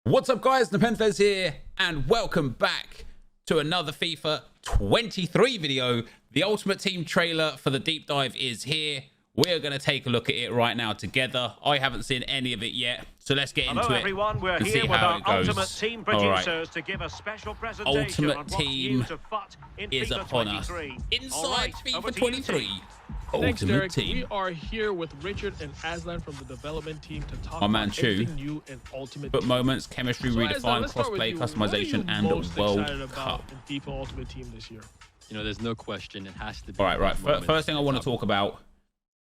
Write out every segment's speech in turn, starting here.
What's up guys, NepentheZ here and welcome back to another FIFA 23 video. The Ultimate Team trailer for the deep dive is here. We're going to take a look at it right now together. I haven't seen any of it yet, so let's get into it. Hello everyone, we're and here see with how our it goes. Ultimate Team producers to give a special presentation Ultimate on what's Team new to FUT in is FIFA upon us. 23. Inside over FIFA to you, 23. Team. Thanks, Ultimate Derek. Team. We are here with Richard and Aslan from the development team to talk My man about Chu. everything new in Ultimate Foot Team. moments, chemistry, So, Aslan, redefine, let's start with crossplay, you. customization, What are and you most World excited about Cup. in FIFA Ultimate Team this year? You know, there's no question it has to be. Right. moments. First thing I want to talk about,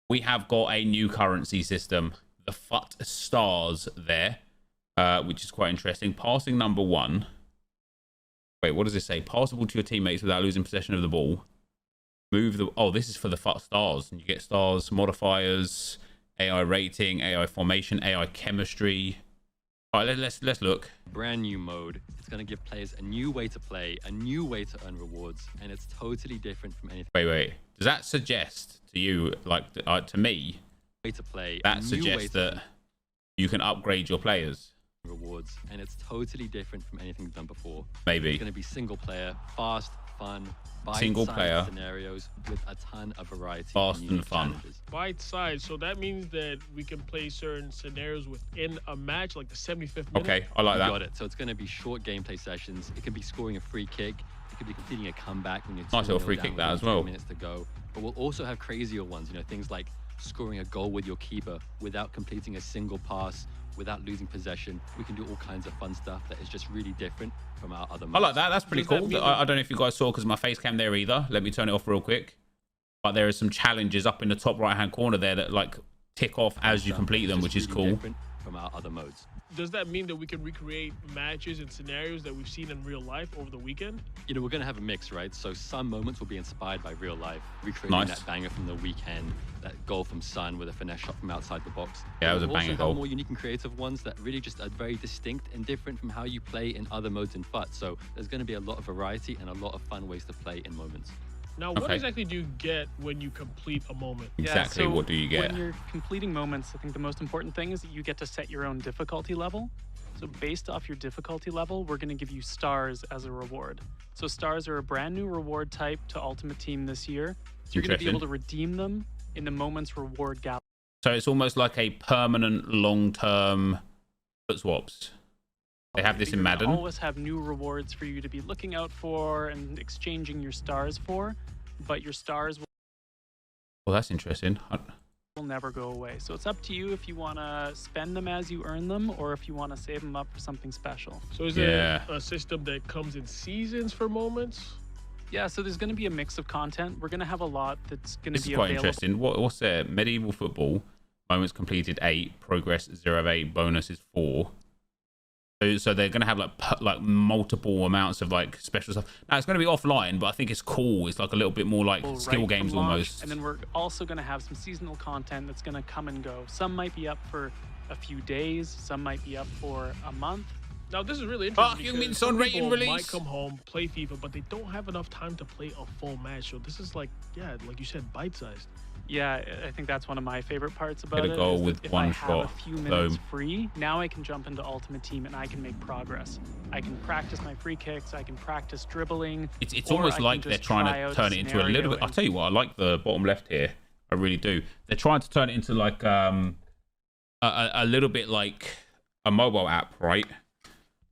we have got a new currency system, the FUT stars there, which is quite interesting. Passing number 1. Wait, what does it say? Passable to your teammates without losing possession of the ball. Move the... Oh, this is for the FUT stars. And you get stars, modifiers, AI rating, AI formation, AI chemistry. All right, let's look. Brand new mode. It's going to give players a new way to play, a new way to earn rewards, and it's totally different from anything. Wait. Does that suggest to you, like to me, Way to play. that suggests that you can upgrade your players? Rewards, and it's totally different from anything we've done before. Maybe. It's going to be single player, fast, fun, Single bite-sized player. scenarios with a ton of variety. Fast and unique fun. challenges. Bite size, so that means that we can play certain scenarios within a match, like the 75th minute. Okay, I like You that. got it. So it's going to be short gameplay sessions. It could be scoring a free kick. It could be completing a comeback when you're Nice little 2-0 free down kick with that as 3 well. minutes to go. But we'll also have crazier ones. You know, things like scoring a goal with your keeper without completing a single pass, without losing possession. We can do all kinds of fun stuff that is just really different from our other modes. I like that. That's pretty Does that cool. mean- I don't know if you guys saw because my face cam there either. Let me turn it off real quick. But there are some challenges up in the top right hand corner there that like tick off as you Stuff complete them, that's which just is really cool. different from our other modes. Does that mean that we can recreate matches and scenarios that we've seen in real life over the weekend? You know, we're going to have a mix, right? So some moments will be inspired by real life, recreating Nice. that banger from the weekend, that goal from Son with a finesse shot from outside the box. Yeah, that was a We'll banger also goal. have more unique and creative ones that really just are very distinct and different from how you play in other modes in FUT. So there's going to be a lot of variety and a lot of fun ways to play in moments. Now, what Okay. exactly do you get when you complete a moment? Exactly. so What do you get? When you're completing moments, I think the most important thing is that you get to set your own difficulty level. So based off your difficulty level, we're going to give you stars as a reward. So stars are a brand new reward type to Ultimate Team this year. So you're going to be able to redeem them in the moments reward gallery. So it's almost like a permanent long-term foot swaps. They have this in You're gonna Madden. always have new rewards for you to be looking out for and exchanging your stars for, but your stars Well, that's interesting. will never go away. So it's up to you if you want to spend them as you earn them or if you want to save them up for something special. So is Yeah. it a system that comes in seasons for moments? Yeah, so there's going to be a mix of content. We're going to have a lot that's going This to is be quite available. interesting. What's there? Medieval football. Moments completed 8. Progress 0 of 8. Bonus is 4. So they're going to have like multiple amounts of like special stuff. Now it's going to be offline, but I think it's cool. It's like a little bit more like Right skill from games launch. almost. And then we're also going to have some seasonal content that's going to come and go. Some might be up for a few days. Some might be up for a month. Now, this is really interesting. you mean because Son some rating people release? might come home, play FIFA, but they don't have enough time to play a full match. So this is like, yeah, like you said, bite-sized. Yeah, I think that's one of my favorite parts about Get a it. goal is that with if one I have shot. a few minutes Boom. free, now I can jump into Ultimate Team and I can make progress. I can practice my free kicks. I can practice dribbling. It's or almost I can like they're just trying try to out turn it into a little scenario bit. I'll and- tell you what, I like the bottom left here. I really do. They're trying to turn it into like a little bit like a mobile app, right?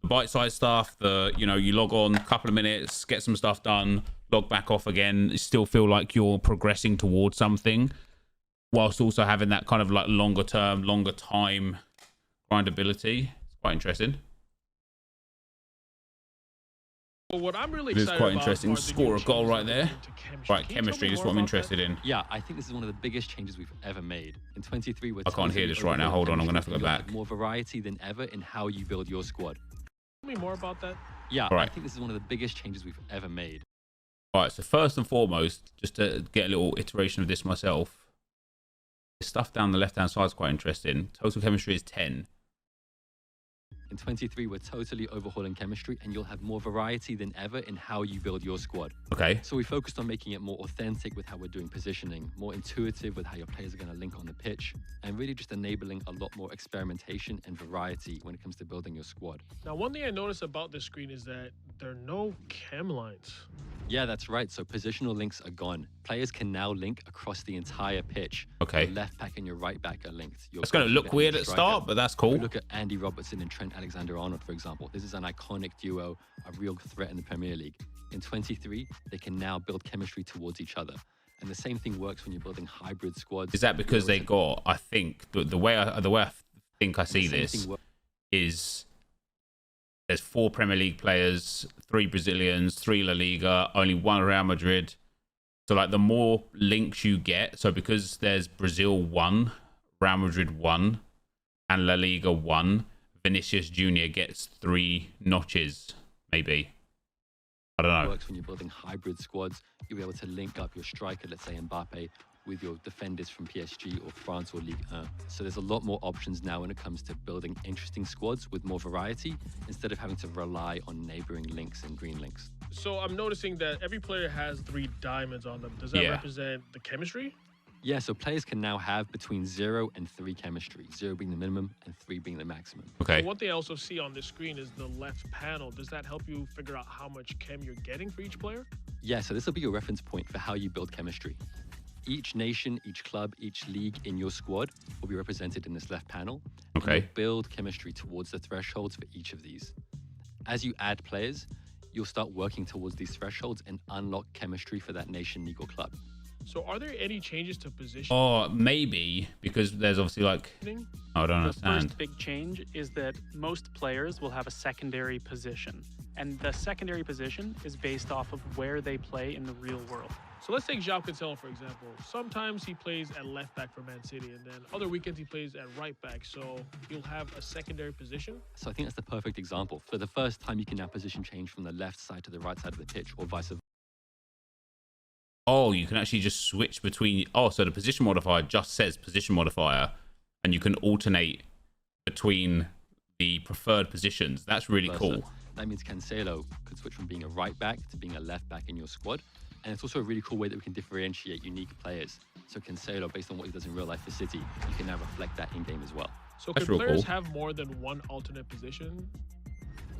The bite-sized stuff. You log on, a couple of minutes, get some stuff done, log back off again. You still feel like you're progressing towards something, whilst also having that kind of like longer term, longer time grindability. It's quite interesting. Well, what I'm really It is excited quite about interesting. are the Score new a goal changes right that there. are into chemistry. Right, Can you tell chemistry me is more what I'm about interested that? in. Yeah, I think this is one of the biggest changes we've ever made. In 23, we're I can't hear totally this right now. overhauled Hold on, I'm gonna have to go chemistry. You'll back. More variety than ever in how you build your squad. Tell me more about that. Yeah, Right. I think this is one of the biggest changes we've ever made. Right, so first and foremost, just to get a little iteration of this myself, the stuff down the left-hand side is quite interesting. Total chemistry is 10. In 23, we're totally overhauling chemistry, and you'll have more variety than ever in how you build your squad. Okay. So we focused on making it more authentic with how we're doing positioning, more intuitive with how your players are going to link on the pitch, and really just enabling a lot more experimentation and variety when it comes to building your squad. Now, one thing I noticed about this screen is that there are no chem lines. Yeah, that's right. So positional links are gone. Players can now link across the entire pitch. Okay. Your left back and your right back are linked. It's going to look weird at start, but that's cool. Look at Andy Robertson and Trent Alexander-Arnold, for example. This is an iconic duo, a real threat in the Premier League. In 23, they can now build chemistry towards each other. And the same thing works when you're building hybrid squads. Is that because they got, I think, the way I think I see this is there's 4 Premier League players, 3 Brazilians, 3 La Liga, only 1 Real Madrid. So like the more links you get, so because there's Brazil 1, Real Madrid 1, and La Liga 1, Vinicius Jr. gets 3 notches, maybe. I don't know. It works when you're building hybrid squads. You'll be able to link up your striker, let's say Mbappe, with your defenders from PSG or France or Ligue 1. So there's a lot more options now when it comes to building interesting squads with more variety, instead of having to rely on neighboring links and green links. So I'm noticing that every player has 3 diamonds on them. Does that represent the chemistry? Yeah, so players can now have between 0 and 3 chemistry, 0 being the minimum and 3 being the maximum. Okay. So one thing I also see on this screen is the left panel. Does that help you figure out how much chem you're getting for each player? Yeah, so this will be your reference point for how you build chemistry. Each nation, each club, each league in your squad will be represented in this left panel. Okay. And you'll build chemistry towards the thresholds for each of these. As you add players, you'll start working towards these thresholds and unlock chemistry for that nation, league, or club. So are there any changes to position? Or maybe, because there's obviously like, I don't The understand. first big change is that most players will have a secondary position. And the secondary position is based off of where they play in the real world. So let's take João Cancelo, for example. Sometimes he plays at left back for Man City, and then other weekends he plays at right back. So you'll have a secondary position. So I think that's the perfect example. For the first time, you can now position change from the left side to the right side of the pitch, or vice versa. Oh, you can actually just switch between. Oh, so the position modifier just says position modifier, and you can alternate between the preferred positions. That's really cool. That means Cancelo could switch from being a right back to being a left back in your squad. And it's also a really cool way that we can differentiate unique players. So Cancelo, based on what he does in real life for City, you can now reflect that in-game as well. So That's can real players cool. have more than one alternate position?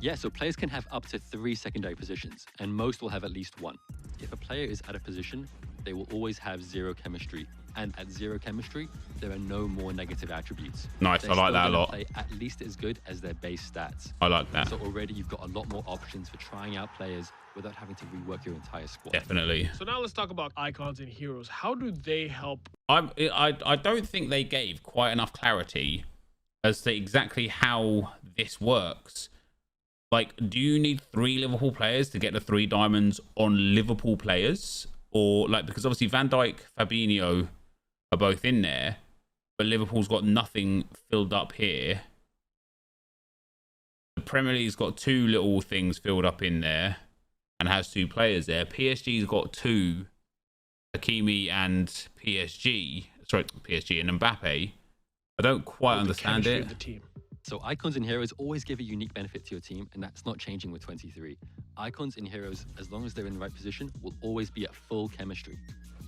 Yeah, so players can have up to 3 secondary positions, and most will have at least 1. If a player is out of position, they will always have 0 chemistry. And at 0 chemistry, there are no more negative attributes. Nice, They're I like still that a gonna lot. play at least as good as their base stats. I like that. So already you've got a lot more options for trying out players without having to rework your entire squad. Definitely. So now let's talk about icons and heroes. How do they help? I don't think they gave quite enough clarity as to exactly how this works. Like, do you need 3 Liverpool players to get the 3 diamonds on Liverpool players? Or, like, because obviously Van Dijk, Fabinho are both in there, but Liverpool's got nothing filled up here. The Premier League's got 2 little things filled up in there and has 2 players there. PSG's got 2, Hakimi and PSG and Mbappe. I don't quite understand it. Of the team. So icons and heroes always give a unique benefit to your team, and that's not changing with 23. Icons and heroes, as long as they're in the right position, will always be at full chemistry.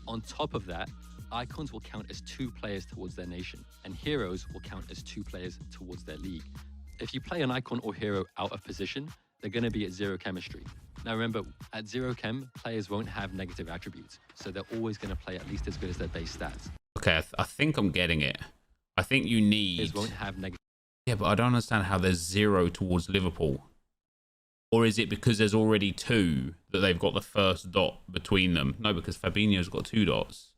On top of that, icons will count as 2 players towards their nation, and heroes will count as 2 players towards their league. If you play an icon or hero out of position, they're going to be at 0 chemistry. Now remember, at 0 chem, players won't have negative attributes, so they're always going to play at least as good as their base stats. Okay, I think I'm getting it. I think you need... Players won't have negative. Yeah, but I don't understand how there's 0 towards Liverpool. Or is it because there's already 2 that they've got the first dot between them? No, because Fabinho's got 2 dots.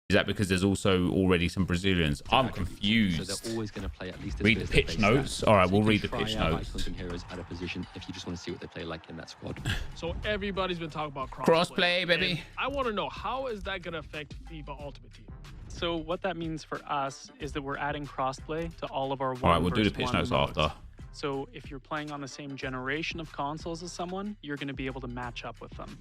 Is that because there's also already some Brazilians? I'm confused. So they're always going to play at least as Read good the as their pitch base notes. stats. All right, So we'll you read the can pitch try out notes. Icons and heroes out of position if you just want to see what they play like in that squad. So everybody's been talking about Crossplay, baby. And I want to know, how is that going to affect FIFA Ultimate Team? So what that means for us is that we're adding crossplay to all of our All right, we'll do the pitch 1v1 notes modes. after. So if you're playing on the same generation of consoles as someone, you're going to be able to match up with them.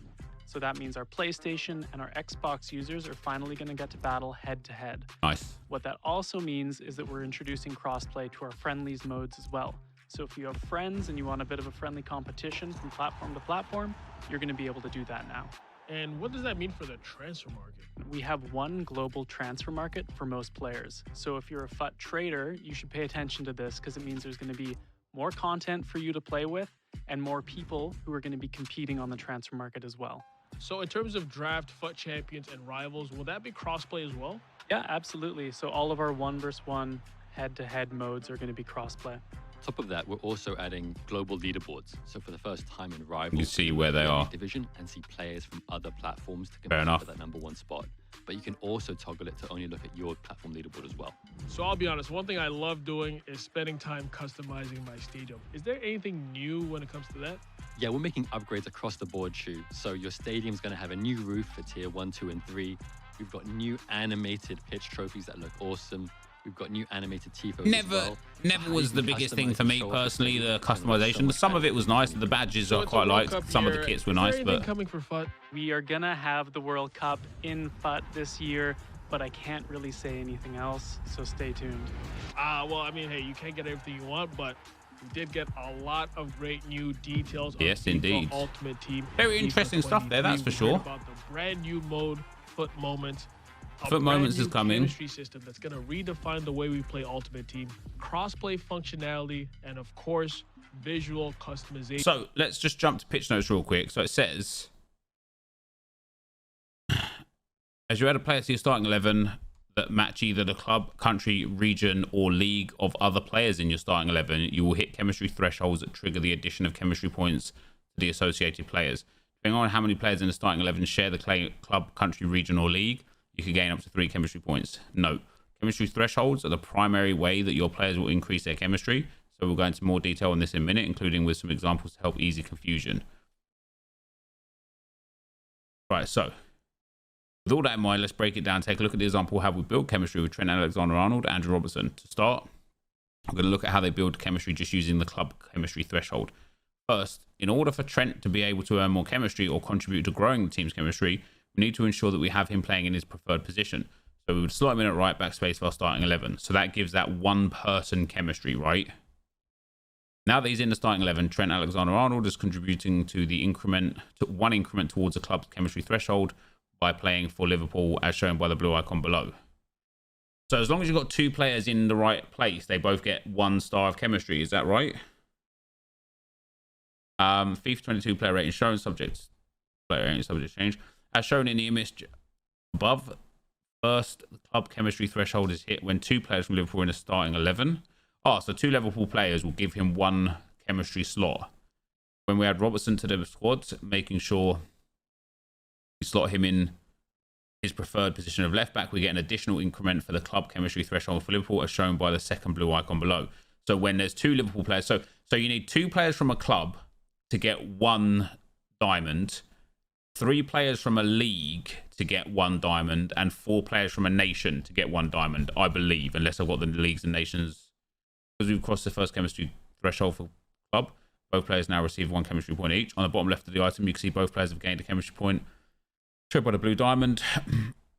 So that means our PlayStation and our Xbox users are finally going to get to battle head to head. Nice. What that also means is that we're introducing crossplay to our friendlies modes as well. So if you have friends and you want a bit of a friendly competition from platform to platform, you're going to be able to do that now. And what does that mean for the transfer market? We have one global transfer market for most players. So if you're a FUT trader, you should pay attention to this because it means there's going to be more content for you to play with and more people who are going to be competing on the transfer market as well. So in terms of draft, FUT champions, and rivals, will that be crossplay as well? Yeah, absolutely. So all of our 1v1 head-to-head modes are going to be crossplay. Top of that, we're also adding global leaderboards. So for the first time in Rivals, You see where they are. division and see players from other platforms to Fair compete enough. for that #1 spot. But you can also toggle it to only look at your platform leaderboard as well. So I'll be honest, one thing I love doing is spending time customizing my stadium. Is there anything new when it comes to that? Yeah, we're making upgrades across the board, Shu. So your stadium's going to have a new roof for tier 1, 2, and 3. We've got new animated pitch trophies that look awesome. We've got new animated tifos as well. Never was the biggest thing for me personally, the customization. So Some of it was nice. The badges I it's a quite World liked. Cup Some of the year. kits were Is there nice, anything but coming for FUT? We are going to have the World Cup in FUT this year, but I can't really say anything else, so stay tuned. Well, I mean, hey, you can't get everything you want, but we did get a lot of great new details on Yes, FIFA indeed. Ultimate Team. Very FIFA interesting stuff there, that's for 23. We heard sure. About the brand new mode, FUT Moments. A FUT Moments brand is new coming. chemistry system that's going to redefine the way we play Ultimate Team, cross-play functionality, and of course, visual customization. So let's just jump to pitch notes real quick. So it says, as you add a player to your starting 11 that match either the club, country, region, or league of other players in your starting 11, you will hit chemistry thresholds that trigger the addition of chemistry points to the associated players. Depending on how many players in the starting 11 share the club, country, region, or league, you can gain up to 3 chemistry points. Note, chemistry thresholds are the primary way that your players will increase their chemistry. So we'll go into more detail on this in a minute, including with some examples to help easy confusion. Right, so with all that in mind, let's break it down. Take a look at the example of how we build chemistry with Trent Alexander-Arnold and Andrew Robertson. To start, I'm going to look at how they build chemistry just using the club chemistry threshold. First, in order for Trent to be able to earn more chemistry or contribute to growing the team's chemistry, we need to ensure that we have him playing in his preferred position. So we would slot him in at right back space for our starting 11. So that gives that one person chemistry, right? Now that he's in the starting 11, Trent Alexander-Arnold is contributing to the one increment towards the club's chemistry threshold by playing for Liverpool as shown by the blue icon below. So as long as you've got 2 players in the right place, they both get 1 star of chemistry. Is that right? FIFA 22 player rating shown, subject player rating subject change. As shown in the image above, first the club chemistry threshold is hit when 2 players from Liverpool are in the starting 11. So 2 Liverpool players will give him 1 chemistry slot. When we add Robertson to the squad, making sure we slot him in his preferred position of left back, we get an additional increment for the club chemistry threshold for Liverpool as shown by the second blue icon below. So when there's 2 Liverpool players, so you need 2 players from a club to get 1 diamond, 3 players from a league to get 1 diamond, and 4 players from a nation to get 1 diamond, I believe, unless I've got the leagues and nations. Because we've crossed the first chemistry threshold for club, both players now receive 1 chemistry point each. On the bottom left of the item, you can see both players have gained a chemistry point, shown by the blue diamond.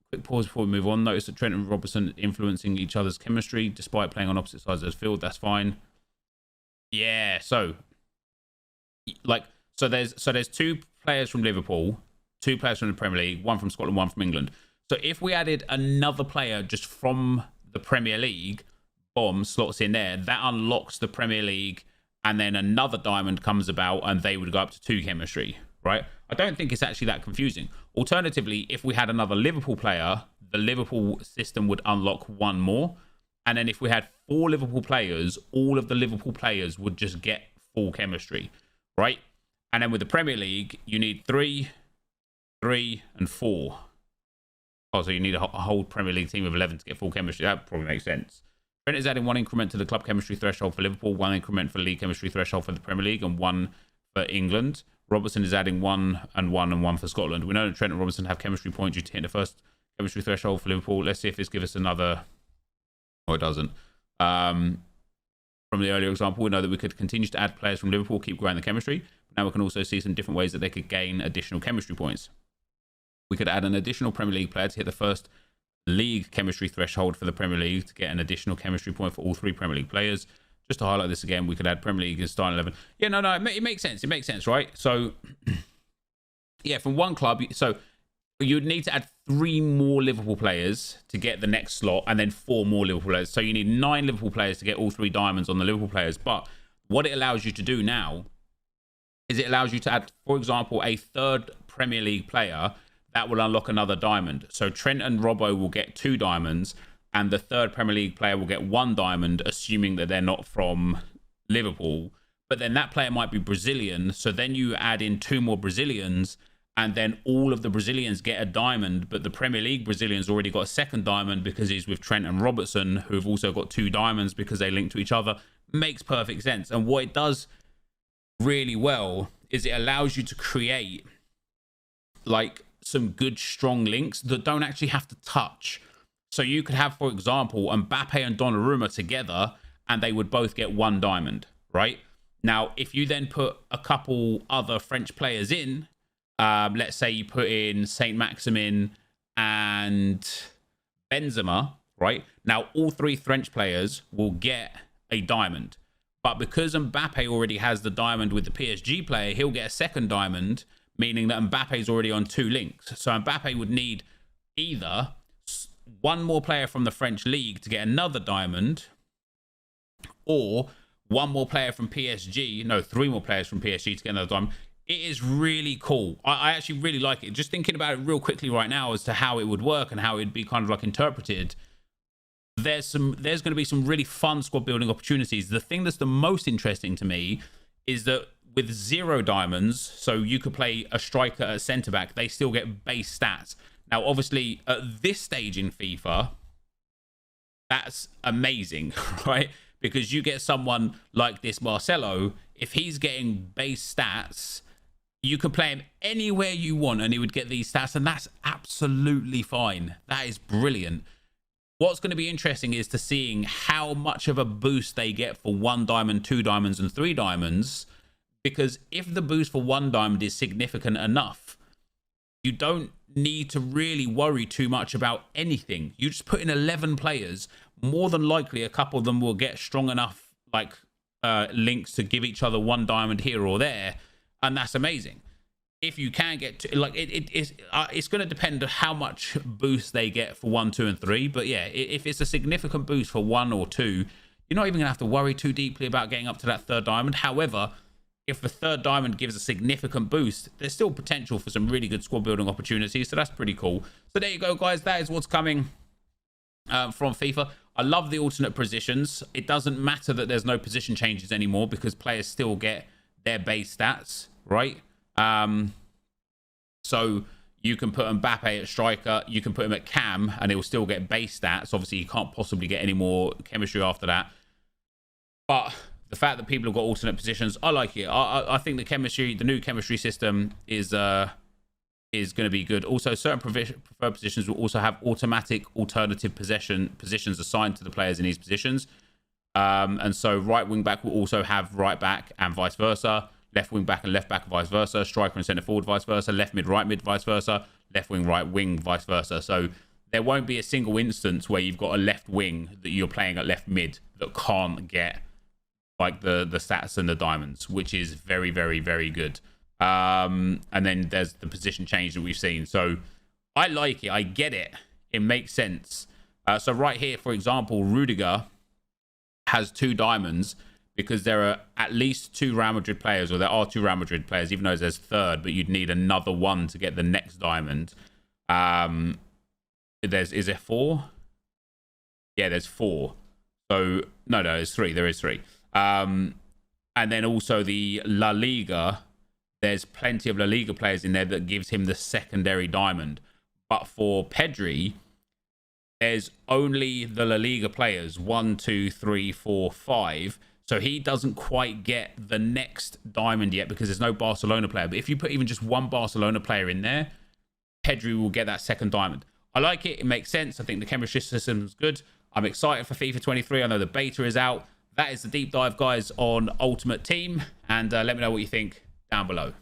Quick pause before we move on. Notice that Trent and Robertson influencing each other's chemistry despite playing on opposite sides of the field. That's fine. Yeah, so there's 2 players from Liverpool, 2 players from the Premier League, 1 from Scotland, 1 from England. So if we added another player just from the Premier League, bomb slots in there, that unlocks the Premier League, and then another diamond comes about and they would go up to 2 chemistry, right? I don't think it's actually that confusing. Alternatively, if we had another Liverpool player, the Liverpool system would unlock 1 more. And then if we had 4 Liverpool players, all of the Liverpool players would just get full chemistry, right? And then with the Premier League, you need 3, 3, and 4. So you need a whole Premier League team of 11 to get full chemistry. That probably makes sense. Trent is adding 1 increment to the club chemistry threshold for Liverpool, 1 increment for league chemistry threshold for the Premier League, and 1 for England. Robertson is adding 1 and 1 and 1 for Scotland. We know that Trent and Robertson have chemistry points due to hitting the first chemistry threshold for Liverpool. Let's see if this gives us another... Oh, it doesn't. From the earlier example, we know that we could continue to add players from Liverpool, keep growing the chemistry. But now we can also see some different ways that they could gain additional chemistry points. We could add an additional Premier League player to hit the first league chemistry threshold for the Premier League to get an additional chemistry point for all 3 Premier League players. just to highlight this again, we could add Premier League as starting 11. Yeah, no, it makes sense. It makes sense, right? So, yeah, from one club, so you'd need to add 3 more Liverpool players to get the next slot, and then 4 more Liverpool players. So you need 9 Liverpool players to get all 3 diamonds on the Liverpool players. But what it allows you to do now is it allows you to add, for example, a 3rd Premier League player that will unlock another diamond. So Trent and Robbo will get 2 diamonds, and the 3rd Premier League player will get 1 diamond, assuming that they're not from Liverpool. But then that player might be Brazilian, so then you add in 2 more Brazilians, and then all of the Brazilians get a diamond, but the Premier League Brazilians already got a 2nd diamond because he's with Trent and Robertson, who have also got 2 diamonds because they link to each other. Makes perfect sense. And what it does really well is it allows you to create like some good strong links that don't actually have to touch. So you could have, for example, Mbappe and Donnarumma together, and they would both get 1 diamond, right? Now, if you then put a couple other French players in, let's say you put in Saint-Maximin and Benzema, right? Now, all 3 French players will get a diamond. But because Mbappe already has the diamond with the PSG player, he'll get a 2nd diamond, meaning that Mbappe's already on 2 links. So Mbappe would need either 1 more player from the French league to get another diamond, or 1 more player from PSG, no, 3 more players from PSG to get another diamond. It is really cool. I actually really like it. Just thinking about it real quickly right now as to how it would work and how it'd be kind of like interpreted. There's going to be some really fun squad building opportunities. The thing that's the most interesting to me is that with 0 diamonds, so you could play a striker at centre back, they still get base stats. Now, obviously, at this stage in FIFA, that's amazing, right? Because you get someone like this Marcelo, if he's getting base stats, you can play him anywhere you want and he would get these stats, and that's absolutely fine. That is brilliant. What's going to be interesting is to seeing how much of a boost they get for 1 diamond, 2 diamonds, and 3 diamonds. Because if the boost for 1 diamond is significant enough, you don't need to really worry too much about anything. You just put in 11 players. More than likely, a couple of them will get strong enough like links to give each other 1 diamond here or there, and that's amazing. If you can get to, like, it's going to depend on how much boost they get for 1, 2, and 3. But yeah, if it's a significant boost for 1 or 2, you're not even going to have to worry too deeply about getting up to that 3rd diamond. However, if the 3rd diamond gives a significant boost, there's still potential for some really good squad building opportunities. So that's pretty cool. So there you go, guys. That is what's coming from FIFA. I love the alternate positions. It doesn't matter that there's no position changes anymore because players still get their base stats, right? So you can put Mbappe at striker, you can put him at cam, and he'll still get base stats. Obviously, you can't possibly get any more chemistry after that. But the fact that people have got alternate positions, I like it. I think the new chemistry system is going to be good. Also, certain preferred positions will also have automatic alternative positions assigned to the players in these positions. And so right wing back will also have right back and vice versa. Left wing back and left back, vice versa. Striker and centre forward, vice versa. Left mid, right mid, vice versa. Left wing, right wing, vice versa. So there won't be a single instance where you've got a left wing that you're playing at left mid that can't get like the stats and the diamonds, which is very, very, very good. And then there's the position change that we've seen. So I like it. I get it. It makes sense. So right here, for example, Rudiger has 2 diamonds because there are at least 2 Real Madrid players, or there are 2 Real Madrid players, even though there's 3rd, but you'd need another 1 to get the next diamond. Is there 4? Yeah, there's 4. So, no, there's 3. There is 3. And then also the La Liga, there's plenty of La Liga players in there that gives him the secondary diamond. But for Pedri, there's only the La Liga players, 1, 2, 3, 4, 5. So he doesn't quite get the next diamond yet because there's no Barcelona player. But if you put even just 1 Barcelona player in there, Pedri will get that 2nd diamond. I like it. It makes sense. I think the chemistry system is good. I'm excited for FIFA 23. I know the beta is out. That is the deep dive, guys, on Ultimate Team. And let me know what you think down below.